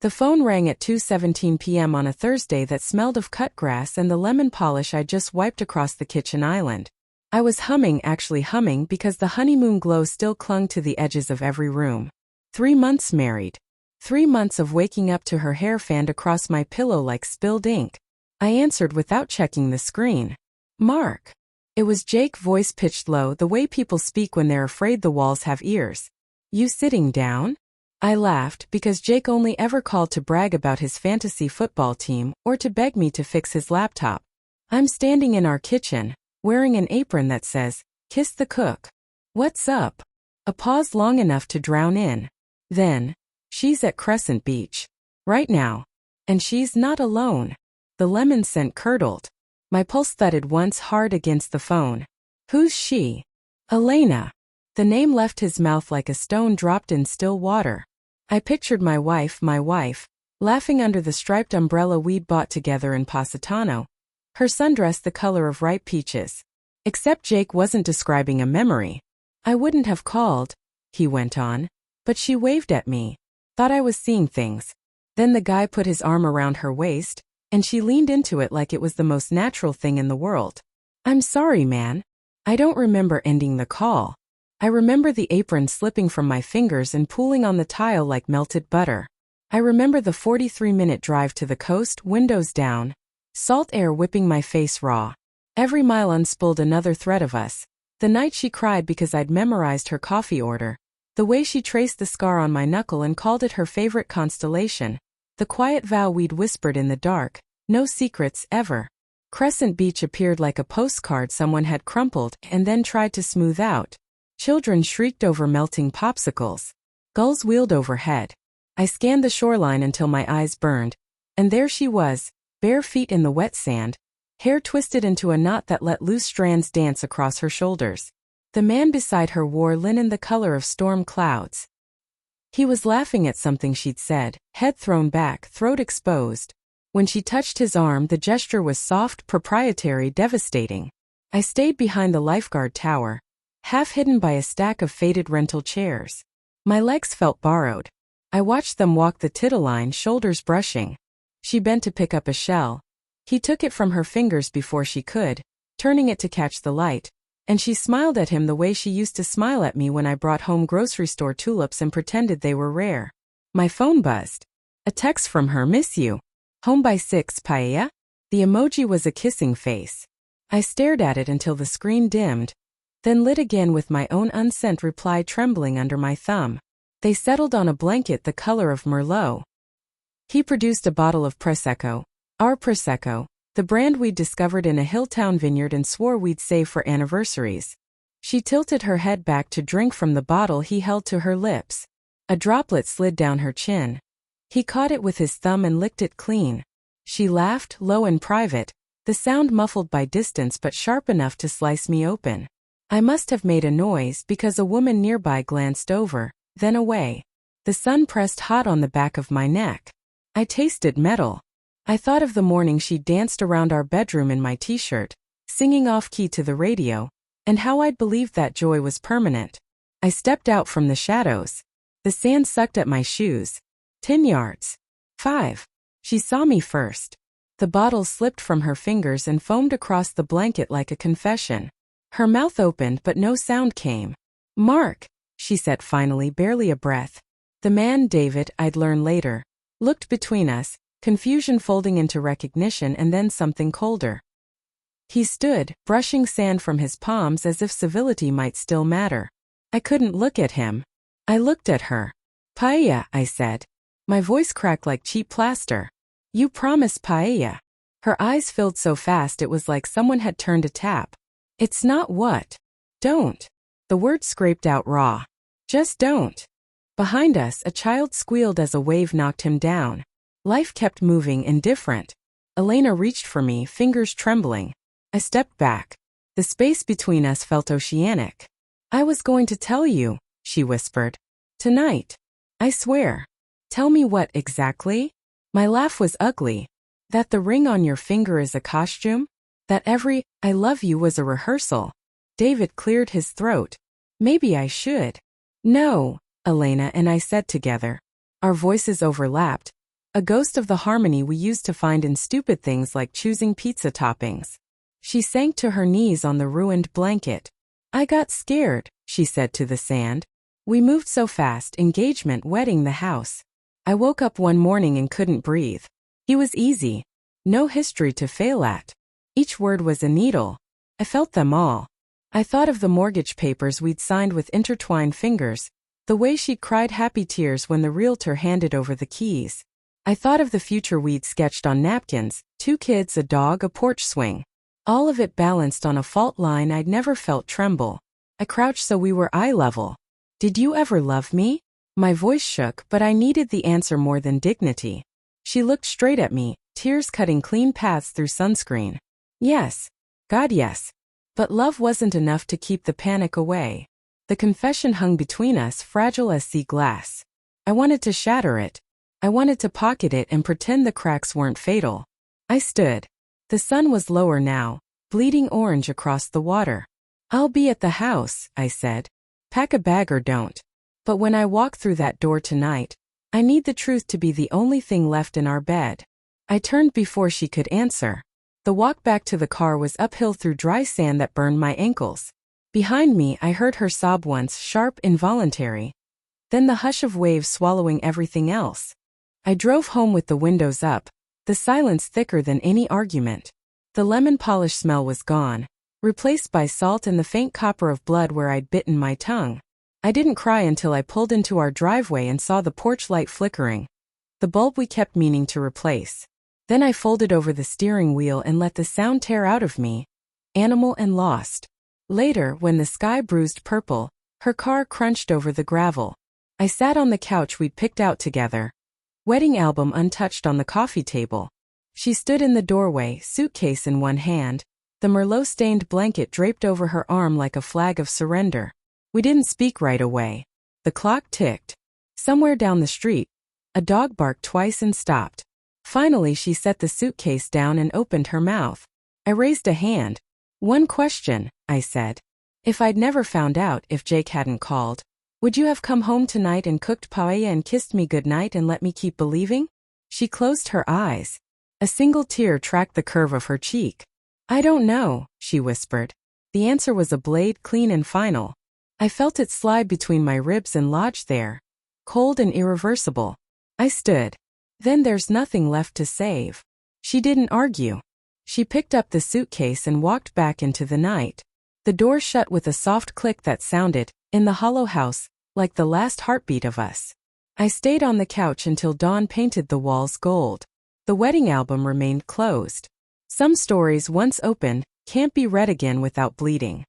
The phone rang at 2:17 p.m. on a Thursday that smelled of cut grass and the lemon polish I'd just wiped across the kitchen island. I was actually humming because the honeymoon glow still clung to the edges of every room. 3 months married. 3 months of waking up to her hair fanned across my pillow like spilled ink. I answered without checking the screen. Mark. It was Jake, voice pitched low, the way people speak when they're afraid the walls have ears. You sitting down? I laughed because Jake only ever called to brag about his fantasy football team or to beg me to fix his laptop. I'm standing in our kitchen, wearing an apron that says, "Kiss the cook." What's up? A pause long enough to drown in. Then, she's at Crescent Beach. Right now. And she's not alone. The lemon scent curdled. My pulse thudded once hard against the phone. Who's she? Elena. The name left his mouth like a stone dropped in still water. I pictured my wife, laughing under the striped umbrella we'd bought together in Positano. Her sundress the color of ripe peaches. Except Jake wasn't describing a memory. I wouldn't have called, he went on, but she waved at me. Thought I was seeing things. Then the guy put his arm around her waist, and she leaned into it like it was the most natural thing in the world. I'm sorry, man. I don't remember ending the call. I remember the apron slipping from my fingers and pooling on the tile like melted butter. I remember the 43-minute drive to the coast, windows down, salt air whipping my face raw. Every mile unspooled another thread of us. The night she cried because I'd memorized her coffee order. The way she traced the scar on my knuckle and called it her favorite constellation. The quiet vow we'd whispered in the dark. No secrets, ever. Crescent Beach appeared like a postcard someone had crumpled and then tried to smooth out. Children shrieked over melting popsicles. Gulls wheeled overhead. I scanned the shoreline until my eyes burned. And there she was, bare feet in the wet sand, hair twisted into a knot that let loose strands dance across her shoulders. The man beside her wore linen the color of storm clouds. He was laughing at something she'd said, head thrown back, throat exposed. When she touched his arm, the gesture was soft, proprietary, devastating. I stayed behind the lifeguard tower, half hidden by a stack of faded rental chairs. My legs felt borrowed. I watched them walk the tittle-line, shoulders brushing. She bent to pick up a shell. He took it from her fingers before she could, turning it to catch the light, and she smiled at him the way she used to smile at me when I brought home grocery store tulips and pretended they were rare. My phone buzzed. A text from her, "Miss you. Home by 6, paella?" The emoji was a kissing face. I stared at it until the screen dimmed, then lit again with my own unsent reply trembling under my thumb. They settled on a blanket the color of Merlot. He produced a bottle of Prosecco, our Prosecco, the brand we'd discovered in a Hilltown vineyard and swore we'd save for anniversaries. She tilted her head back to drink from the bottle he held to her lips. A droplet slid down her chin. He caught it with his thumb and licked it clean. She laughed, low and private, the sound muffled by distance but sharp enough to slice me open. I must have made a noise because a woman nearby glanced over, then away. The sun pressed hot on the back of my neck. I tasted metal. I thought of the morning she danced around our bedroom in my t-shirt, singing off-key to the radio, and how I'd believed that joy was permanent. I stepped out from the shadows. The sand sucked at my shoes. 10 yards. 5. She saw me first. The bottle slipped from her fingers and foamed across the blanket like a confession. Her mouth opened but no sound came. "Mark," she said finally, barely a breath. The man, David, I'd learn later, looked between us, confusion folding into recognition and then something colder. He stood, brushing sand from his palms as if civility might still matter. I couldn't look at him. I looked at her. "Paella," I said. My voice cracked like cheap plaster. "You promised paella." Her eyes filled so fast it was like someone had turned a tap. "It's not what?" "Don't." The word scraped out raw. "Just don't." Behind us, a child squealed as a wave knocked him down. Life kept moving, indifferent. Elena reached for me, fingers trembling. I stepped back. The space between us felt oceanic. "I was going to tell you," she whispered. "Tonight. I swear." "Tell me what exactly?" My laugh was ugly. "That the ring on your finger is a costume? That every "I love you" was a rehearsal." David cleared his throat. "Maybe I should." "No," Elena and I said together. Our voices overlapped, a ghost of the harmony we used to find in stupid things like choosing pizza toppings. She sank to her knees on the ruined blanket. I got scared, she said to the sand. We moved so fast, engagement, wedding, the house. I woke up one morning and couldn't breathe. He was easy. No history to fail at. Each word was a needle. I felt them all. I thought of the mortgage papers we'd signed with intertwined fingers, the way she'd cried happy tears when the realtor handed over the keys. I thought of the future we'd sketched on napkins, 2 kids, a dog, a porch swing. All of it balanced on a fault line I'd never felt tremble. I crouched so we were eye level. Did you ever love me? My voice shook, but I needed the answer more than dignity. She looked straight at me, tears cutting clean paths through sunscreen. Yes. God, yes. But love wasn't enough to keep the panic away. The confession hung between us, fragile as sea glass. I wanted to shatter it. I wanted to pocket it and pretend the cracks weren't fatal. I stood. The sun was lower now, bleeding orange across the water. I'll be at the house, I said. Pack a bag or don't. But when I walk through that door tonight, I need the truth to be the only thing left in our bed. I turned before she could answer. The walk back to the car was uphill through dry sand that burned my ankles. Behind me, I heard her sob once, sharp, involuntary. Then the hush of waves swallowing everything else. I drove home with the windows up, the silence thicker than any argument. The lemon polish smell was gone, replaced by salt and the faint copper of blood where I'd bitten my tongue. I didn't cry until I pulled into our driveway and saw the porch light flickering, the bulb we kept meaning to replace. Then I folded over the steering wheel and let the sound tear out of me, animal and lost. Later, when the sky bruised purple, her car crunched over the gravel. I sat on the couch we'd picked out together, wedding album untouched on the coffee table. She stood in the doorway, suitcase in one hand, the Merlot-stained blanket draped over her arm like a flag of surrender. We didn't speak right away. The clock ticked. Somewhere down the street, a dog barked twice and stopped. Finally, she set the suitcase down and opened her mouth. I raised a hand. One question, I said. If I'd never found out, if Jake hadn't called, would you have come home tonight and cooked paella and kissed me goodnight and let me keep believing? She closed her eyes. A single tear tracked the curve of her cheek. I don't know, she whispered. The answer was a blade, clean and final. I felt it slide between my ribs and lodge there, cold and irreversible. I stood. Then there's nothing left to save. She didn't argue. She picked up the suitcase and walked back into the night. The door shut with a soft click that sounded, in the hollow house, like the last heartbeat of us. I stayed on the couch until dawn painted the walls gold. The wedding album remained closed. Some stories once opened can't be read again without bleeding.